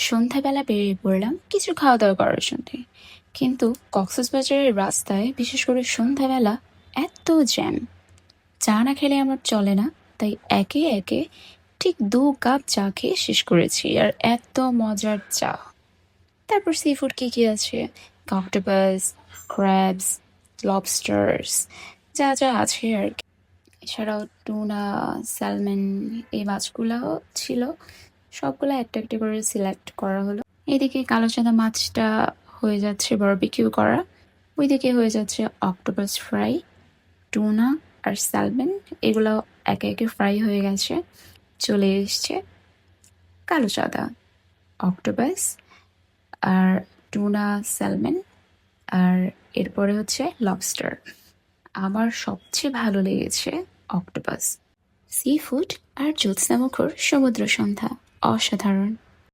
সন্ধ্যাবেলা বেরিয়ে পড়লাম কিছু খাওয়া দাওয়া করার জন্য। কিন্তু কক্সবাজারের রাস্তায় বিশেষ করে সন্ধ্যাবেলা এত জ্যাম, চা না খেলে আমার চলে না। তাই একে একে ঠিক 2 কাপ চা খেয়ে শেষ করেছি, আর এত মজার চা। তারপর সি ফুড কি কি আছে, অক্টোপাস, ক্র্যাবস, লবস্টার্স, যা যা আছে আর কি। এছাড়াও টুনা, স্যালমন, এই মাছগুলাও ছিল। সবগুলো একটা একটা করে সিলেক্ট করা হলো। এদিকে কালো চাঁদা মাছটা হয়ে যাচ্ছে বারবিকিউ করা, ওইদিকে হয়ে যাচ্ছে অক্টোপাস ফ্রাই, টুনা আর স্যালমন এগুলো একে একে ফ্রাই হয়ে গেছে। চলে এসছে কালো চাঁদা, অক্টোপাস আর টুনা, স্যালমন, আর এরপরে হচ্ছে লবস্টার। আমার সবচেয়ে ভালো লেগেছে অক্টোপাস। সি ফুড আর জ্যোৎস্নামুখর সমুদ্র সন্ধ্যা অসাধারণ।